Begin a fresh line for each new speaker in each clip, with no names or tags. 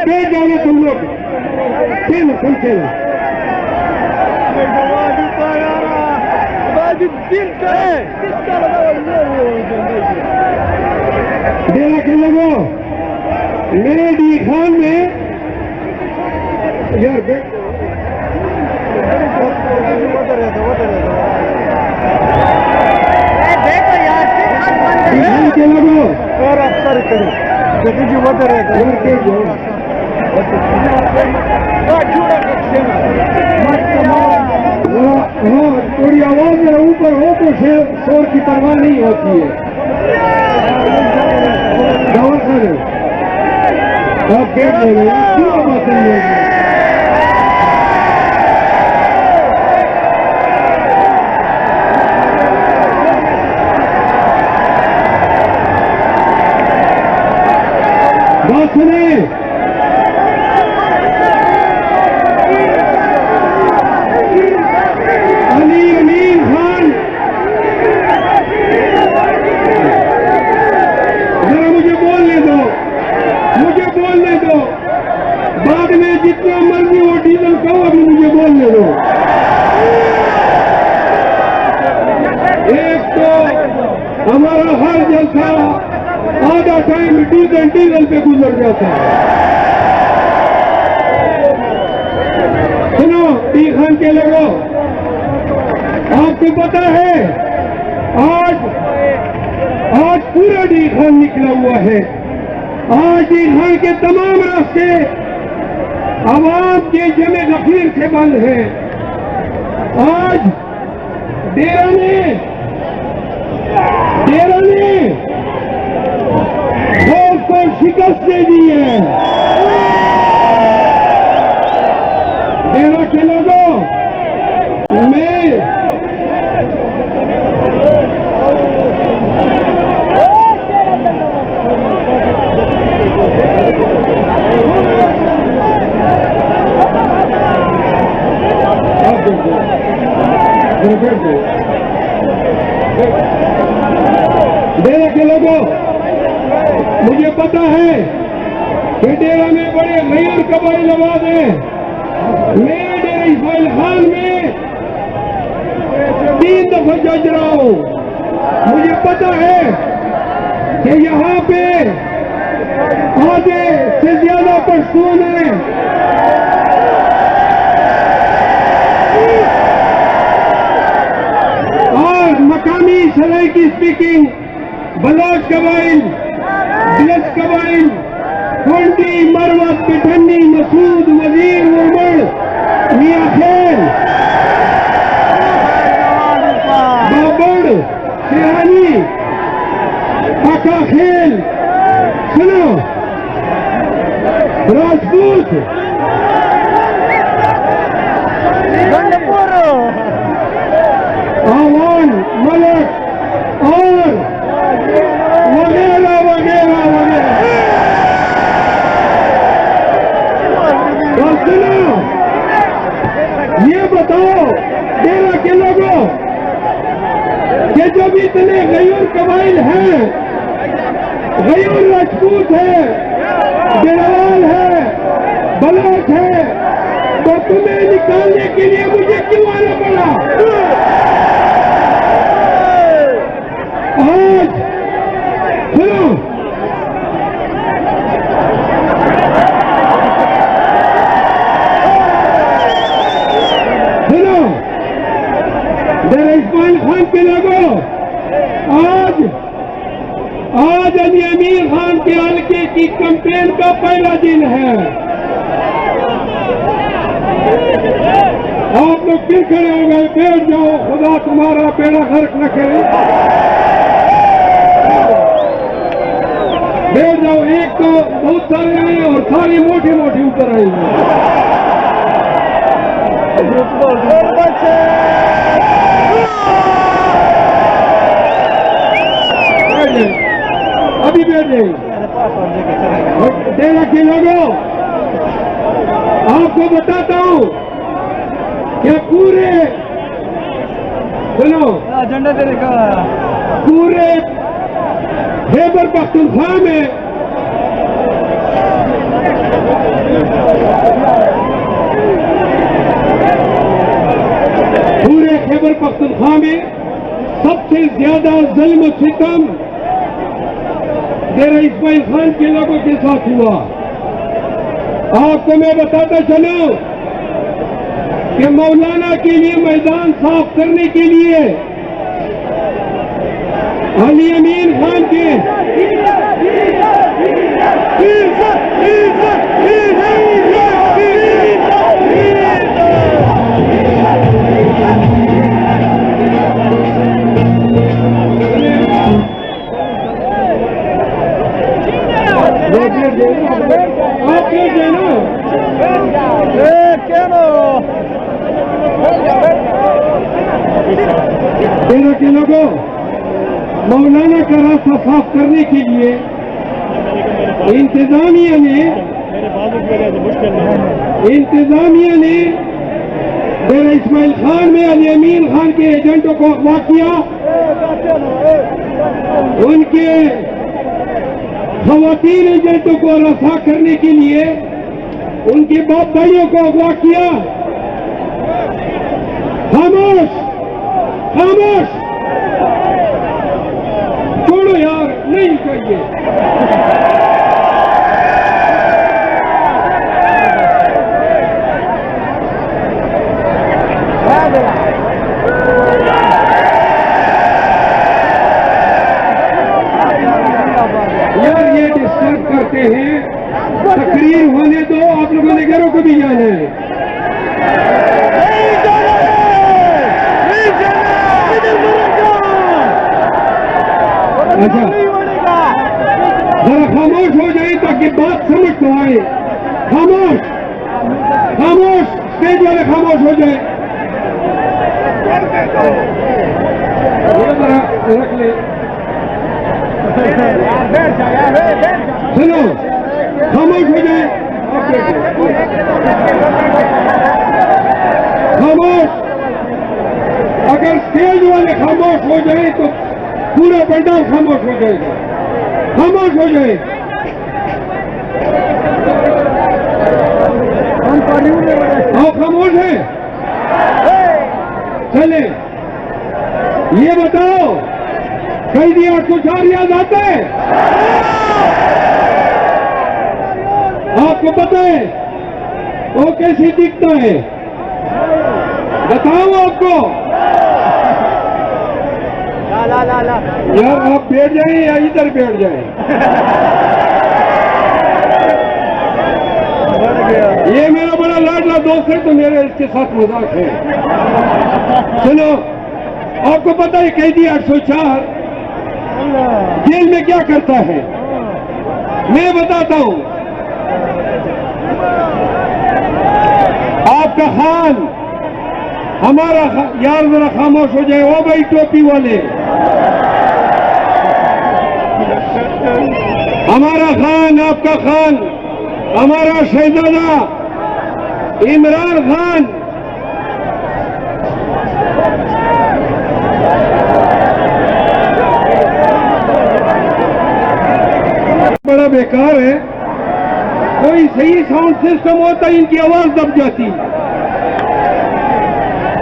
बैठ जाओगे तुम लोग, खेलो तुम खेलो। डेरा के लोगों, मेडी खान में यार
देखो यार
के लोगों
और अक्सर करो जी वो तो रहता
थोड़ी आवाज जरा ऊपर हो तो शोर की परवाह नहीं होती है। आप बैठ जाइए, क्यों बात नहीं है? बात सुने, अमीर खान जरा मुझे बोलने दो, बाद में जितना मर्जी वो डीजल कहो, अभी मुझे बोलने दो। एक तो हमारा हर जलसा आधा टाइम डीजल पे गुजर जाता है। सुनो डी खान के लोगों, आपको पता है आज पूरा डी खान निकला हुआ है। आज डी खान के तमाम रास्ते आवाम के जमे गफीर से बंद हैं। आज डेरा ने खौफ को शिकस्त दे दी है। डेरा के लोगों, मैं डेरा के लोगों, मुझे पता है कि डेरा में बड़े गैर कबाइल आबाद हैं। मैं डेरा इस्माइल खान में 3 दफा जज रहा हूं। मुझे पता है कि यहाँ पे आधे से ज्यादा पश्तून हैं। और मकामी सराय की स्पीकिंग बलोच कबाइल, बिलच कबाइल, कोंडी, मरवत, पिठन्नी, मसूद, वजीर, उमड़, मियां खेल, बाबड़, सिहानी, पाका खेल, सुनो राजपूत, आवान, मलक और वगैरह वगैरह वगैरह। बस सुनो, ये बताओ डेरा के लोगों कि जब इतने गैर कबाइल हैं, गैर राजपूत है, डेरावाल है, बलोच है, तो तुम्हें निकालने के लिए मुझे क्यों आना पड़ा? आज सुनो, डेरा इस्माइल खान के लोगों, आज अली अमीर खान के हल्के की कैंपेन का पहला दिन है। आप लोग फिर खड़े हो गए, बैठ जाओ, खुदा तुम्हारा बेड़ा गर्क न करे। बैठ जाओ, एक तो बहुत सारे आए और सारी मोटी मोटी ऊपर आई हैं। अभी बैठ जाइए। डेरा के लोगों, आपको बताता हूं कि पूरे सुनो,
झंडा तेरे का
पूरे खैबर पख्तूनख्वा में से ज्यादा जुल्म सितम डेरा इस्माइल खान के लोगों के साथ हुआ। आपको मैं बताता चलूं कि मौलाना के लिए मैदान साफ करने के लिए अली अमीन खान के डेरा के लोगों मौलाना का रास्ता साफ करने के लिए इंतजामिया ने डेरा इस्माइल खान में अली अमीन खान के एजेंटों को अगवा किया, उनके खवातीन एजेंटों को रसा करने के लिए उनके बाप भाइयों को अगवा किया। खामोश खामोश, छोड़ो यार, नहीं चाहिए। यार ये डिस्टर्ब करते हैं, तकरीर होने दो, आप लोगों ने घरों को भी जाना है। अच्छा, जरा खामोश हो जाए ताकि बात समझ तो आए। खामोश खामोश, स्टेज वाले खामोश हो जाए। जरा रख ले, सुनो, खामोश हो जाए, खामोश। अगर स्टेज वाले खामोश हो जाए तो पूरा पंडाल खामोश हो जाएगा। खामोश हो जाए। आप खामोश हैं? चले, ये बताओ, कैदी 804 याद आता है? आपको पता है वो कैसे दिखता है? बताओ आपको। यार आप बैठ जाएं या इधर बैठ जाएं? ये मेरा बड़ा लाडला दोस्त है तो मेरे इसके साथ मजाक है। सुनो, आपको पता है कैदी 804 जेल में क्या करता है? मैं बताता हूं। आपका खान, हमारा यार जरा खामोश हो जाए। ओ भाई टोपी वाले, हमारा खान, आपका खान, हमारा शहजादा इमरान खान बड़ा बेकार है। कोई सही साउंड सिस्टम होता इनकी आवाज दब जाती।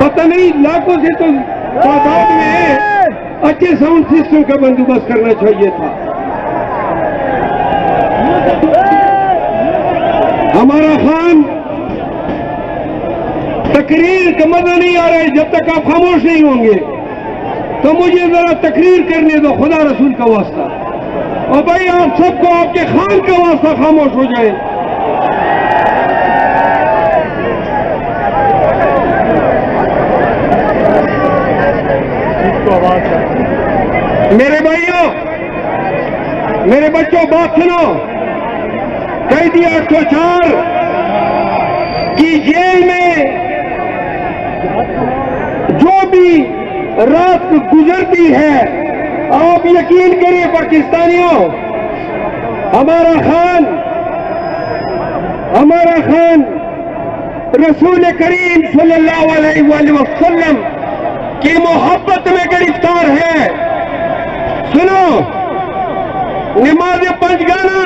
पता नहीं, लाखों से तो तादाद में है। अच्छे साउंड सिस्टम का बंदोबस्त करना चाहिए था। हमारा खान, तकरीर का मजा नहीं आ रहा है। जब तक आप खामोश नहीं होंगे तो मुझे जरा तकरीर करने दो, खुदा रसूल का वास्ता। और भाई आप सबको आपके खान का वास्ता खामोश हो जाए। मेरे भाइयों, मेरे बच्चों, बात सुनो। कैदी 804 की जेल में जो भी रात गुजरती है, आप यकीन करें पाकिस्तानियों, हमारा खान रसूल करीम सल्लल्लाहु अलैहि वसल्लम की मोहब्बत में गिरफ्तार है। सुनो, नमाज पंचगाना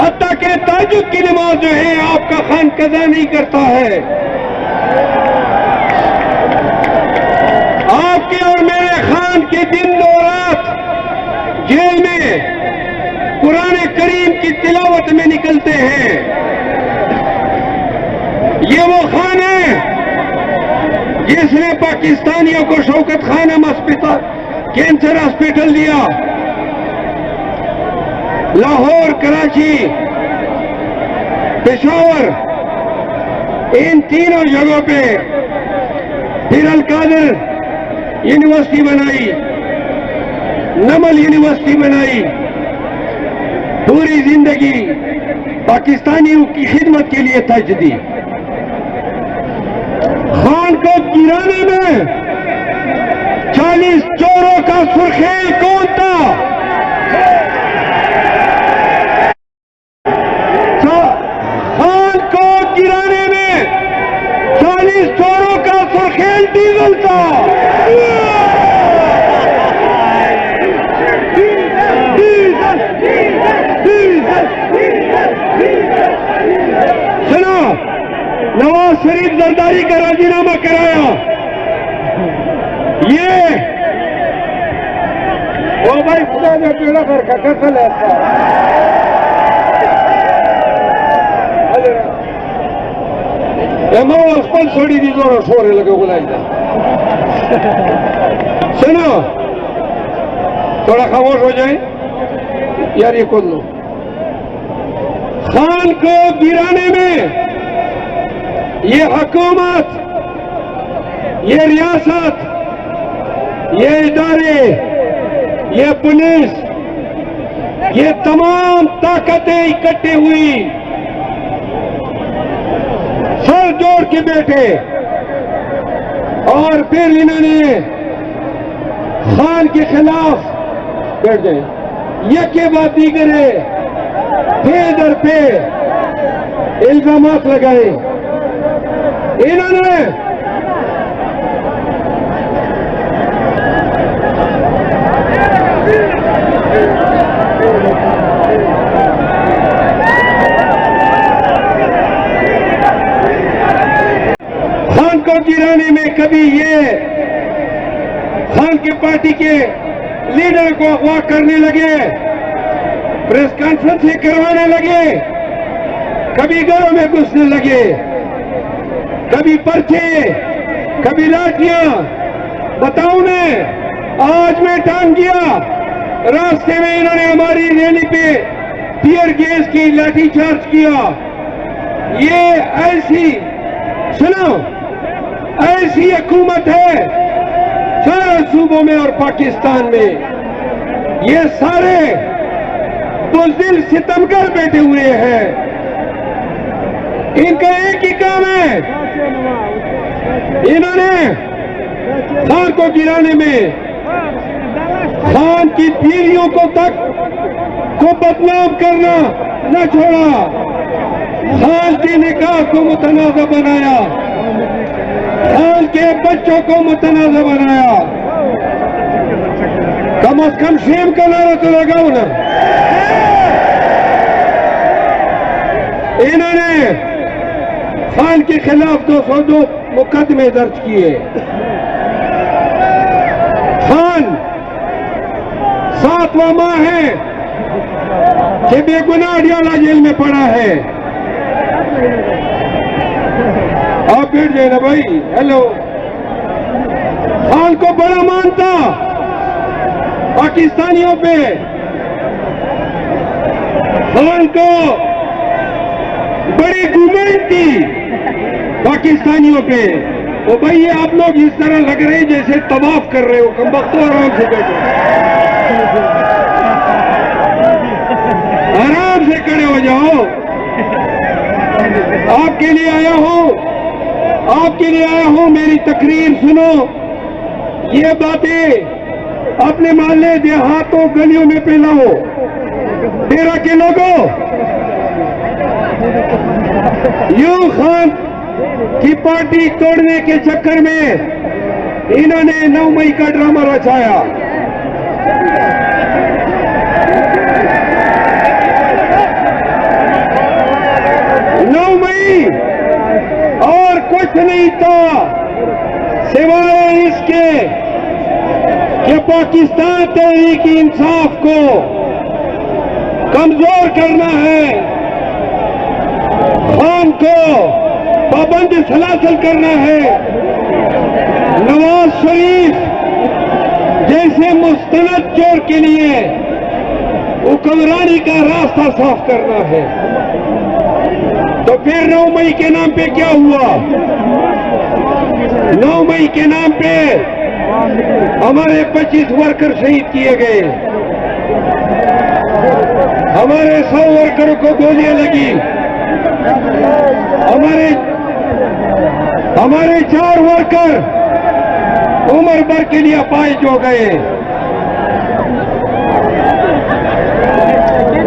हत्ता के ताजुद की नमाज जो है आपका खान कज़ा नहीं करता है। आप आपके और मेरे खान के दिन और रात जेल में कुरान करीम की तिलावत में निकलते हैं। ये वो खान है जिसने पाकिस्तानियों को शौकत खानम अस्पताल कैंसर हॉस्पिटल दिया। लाहौर, कराची, पेशावर, इन तीनों जगहों पे फिर अल-कादर यूनिवर्सिटी बनाई, नमल यूनिवर्सिटी बनाई। पूरी जिंदगी पाकिस्तानियों की खिदमत के लिए तज दी। खान को गिराने में 40 चोरों का सुर्खेल कौन था? खान को गिराने में 40 चोरों का सुर्खेल डीजल था। सुनो, नवाज शरीफ जरदारी का राजीनामा कराया। ये
ओ भाई खुदा ने पेड़ा कर ककल है
स्पल छोड़ी दी जोर शोरे लगे बुलाई था। सुनो, थोड़ा खामोश हो जाए यार, ये खोल लो। खान को गिराने में ये हुकूमत, ये रियासत, ये इदारे, ये पुलिस, ये तमाम ताकतें इकट्ठी हुई, सर जोड़ के बैठे और फिर इन्होंने खान के खिलाफ बैठ गए। यके बाद दीगरे पे दर पे इल्जामात लगाए। इन्होंने खान को गिराने में कभी ये खान की पार्टी के लीडर को अगवा करने लगे, प्रेस कॉन्फ्रेंस करवाने लगे, कभी घरों में घुसने लगे, कभी पर्चे, कभी लाठियां। बताऊं ने, आज मैं टांग गया, रास्ते में इन्होंने हमारी रैली पे टीयर गैस की लाठी चार्ज किया। ये ऐसी, सुनो, ऐसी हुकूमत है चार सूबों में और पाकिस्तान में। ये सारे बुज़दिल सितमगर बैठे हुए हैं। इनका एक ही काम है, इन्होंने खान को गिराने में खान की बीवियों को बदनाम करना न छोड़ा। खान के निकाह को मुतनाज़ा बनाया, खान के बच्चों को मुतनाज़ा बनाया। कम अज कम शेम का नारा तो लगाओ ना। इन्होंने खान के खिलाफ 202 मुकदमे दर्ज किए। खान 7वां माह है कि बेगुनाह अडियाला जेल में पड़ा है। आप बैठ जाए ना भाई। हेलो, खान को बड़ा मानता पाकिस्तानियों पे, खान को बड़ी घुमंड थी पाकिस्तानियों पे। तो भाई ये आप लोग इस तरह लग रहे हैं जैसे तवाफ कर रहे हो, कमबख्तो आराम से बैठो, आराम से खड़े हो जाओ। आपके लिए आया हूं, आपके लिए आया हूं, मेरी तकरीर सुनो। ये बातें अपने मोहल्ले, देहातों, गलियों में फैलाओ। तेरा के लोगों, यूं खान की पार्टी तोड़ने के चक्कर में इन्होंने 9 मई का ड्रामा रचाया। 9 मई और कुछ नहीं था सिवाय इसके कि पाकिस्तान तहरीक इंसाफ को कमजोर करना है, खान को पाबंद सलासल करना है, नवाज शरीफ जैसे मुस्तनद चोर के लिए हुक्मरानी का रास्ता साफ करना है। तो फिर 9 मई के नाम पे क्या हुआ? 9 मई के नाम पे हमारे 25 वर्कर शहीद किए गए, हमारे 100 वर्करों को गोलियां लगी, हमारे 4 वर्कर उम्र भर के लिए अपाहिज हो गए।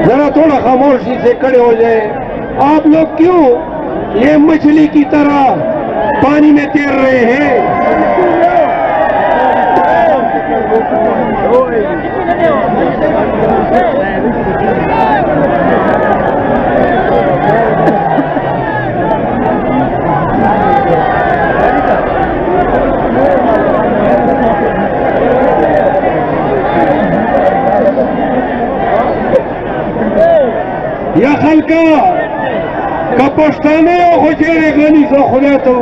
जरा थोड़ा खामोशी से खड़े हो जाए। आप लोग क्यों ये मछली की तरह पानी में तैर रहे हैं? या खलका का पछताने खुचेरे गनी सा खुदा तो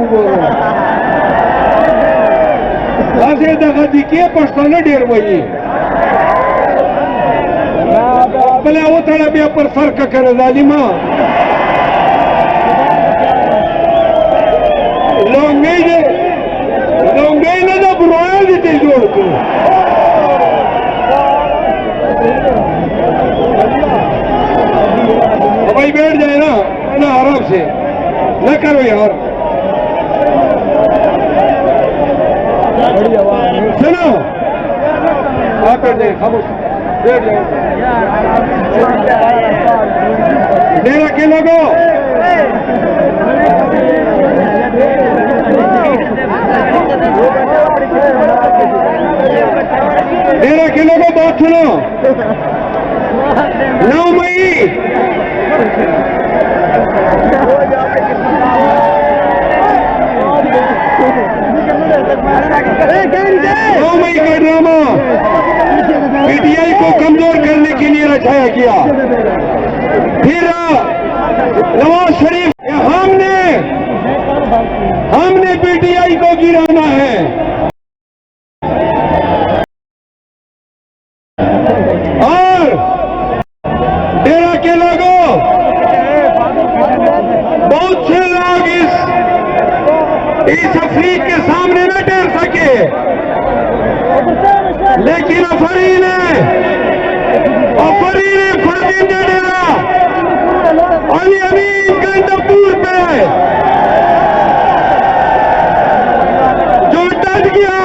आजे दगा दिखे पछताने ढेर वही भले वो थोड़ा भी पर फर्क करे जालिमा लोंगे ने तो बुराया देते जोड़ को भाई बैठ जाए ना आराम से, न करो यार। सुनो, आप बैठ जाए, खामोश बैठ जाए। मेरा के लोगों बात सुनो। 9 मई का ड्रामा पीटीआई को कमजोर करने के लिए रचाया गया। फिर नवाज शरीफ हमने पीटीआई को गिराना है और डेरा के लोगों बहुत से लोग इस अफरीद के सामने न डर सके, लेकिन अफरीद फरदीन डेरा अली अमीन गंडपुर पे जो डट गया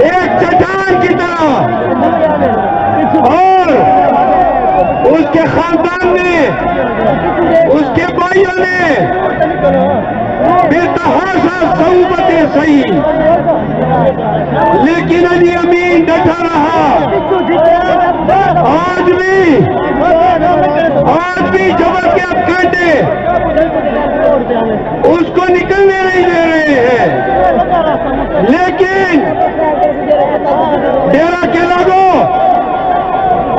एक चट्टान की तरह और उसके खानदान ने, उसके भाइयों ने बेतहाशा सऊबतें सही, लेकिन अली अमीन डटा रहा। आज भी जबर के अब कांटे उसको निकलने नहीं दे रहे हैं। लेकिन डेरा के लोगों,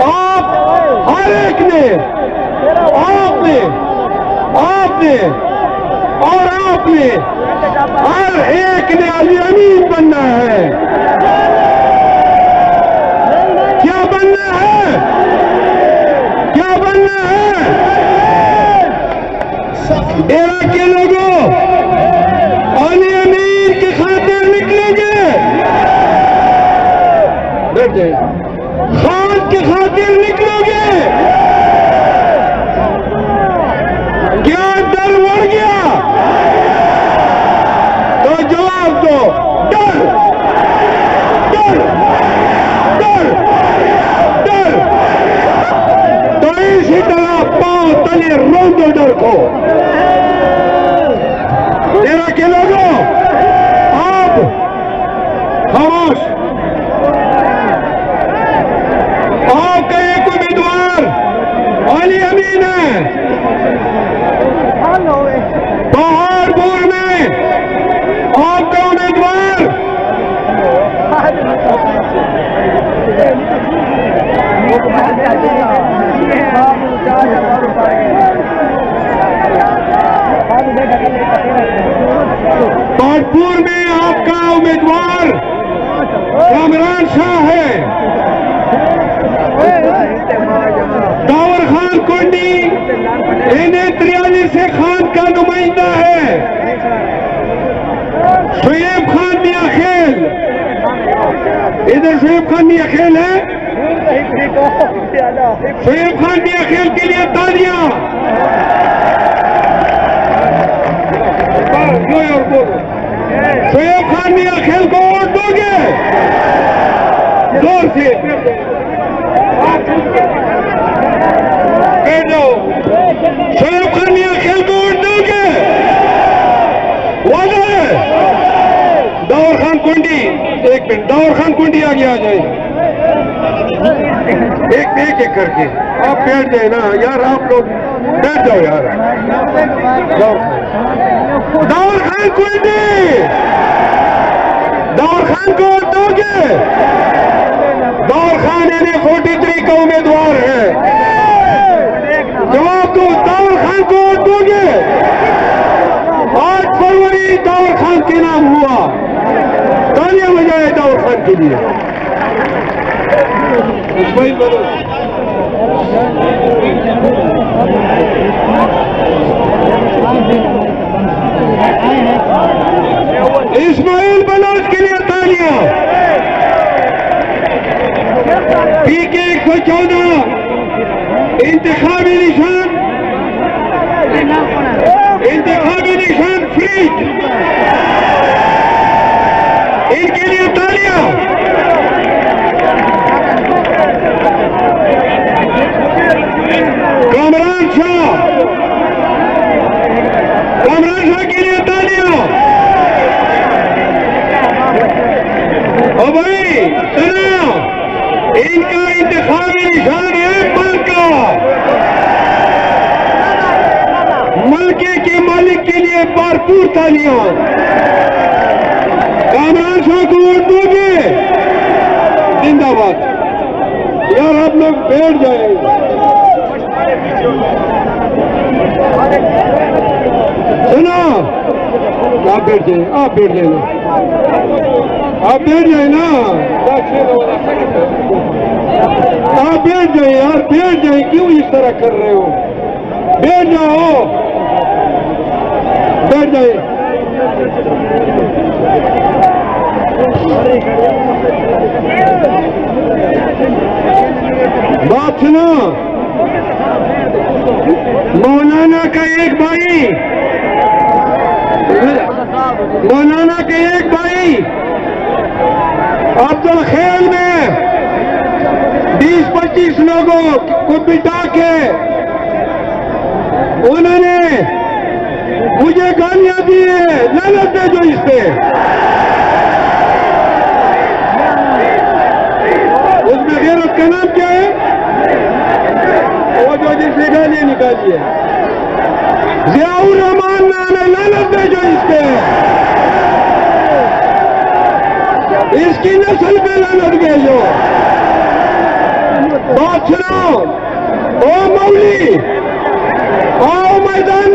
आप हर एक ने हर एक ने अली अमीन बनना है। क्या बनना है? डेरा के लोगों अली अमीन की खातिर निकलेंगे, बैठ जाए, खान की खातिर निकलोगे। क्या डर बढ़ गया? तो जवाब दो, डर। तो इसी तरह पांव तले रोक दो डर को। डेरा के लोगों, आप खामोश। आपका एक उम्मीदवार अली अमीन है। पहाड़पुर में आपका उम्मीदवार कामरान शाह है, दावर खान कोंडी NA43 खान का नुमाइंदा है, शुएब खान मियां खेल, इधर शुएब खान मियां खेल है, शुएब खान मियां खेल के लिए तालियां। शुएब खान मियां खेल को वोट दोगे? जोर से बैठ जाओ। शुएब खान मियां खेल को वोट दोगे? वादा है? दावर खान कुंडी, एक मिनट, दावर खान कुंडी आगे आ जाए, एक करके आप बैठ जाए ना यार, आप लोग बैठ जाओ यार। दावर खान कुंडी, दावर खान को वोट दोगे? दावर खान NA43 का उम्मीदवार है, जवाब दो, दावर खान को वोट दोगे? 8 फरवरी दावर खान के नाम हुआ, तालियां बजाए दावर खान के लिए। इस्माइल बलोच, इस्माइल बलोच के लिए तालियां। PK 114 इंतखाबी निशान, इंतखाबी निशान फ्रीज, इनके लिए तालियां। कामरान शाह, कामरान शाह के लिए तालियां। और भाई सुना, इनका इंतखाबी निशान है मलका, मलके के मालिक के लिए भरपूर तालियां। कामरान शाह को वोट दोगे? जिंदाबाद। यार आप लोग बैठ जाए, सुना, आप बैठ जाए, आप बैठ जाए ना, आप बैठ जाए ना, आप बैठ जाए यार, बैठ जाए, क्यों इस तरह कर रहे हो? बैठ जाओ, बैठ जाए। बात सुनो, मौलाना का एक भाई, मौलाना के एक भाई अब्दुल खैल में 20-25 लोगों को बिठा के उन्होंने मुझे गालियां दी है, लानत है जो इस पे। उसमें गैरत का नाम क्या है? वो जो जिसने गालियां निकाली है, जियाउर रहमान नाम है, लानत है जो इस पे। इसकी नस्ल पे लानत भेजो। बात सुनो, ओ मौली, आओ मैदान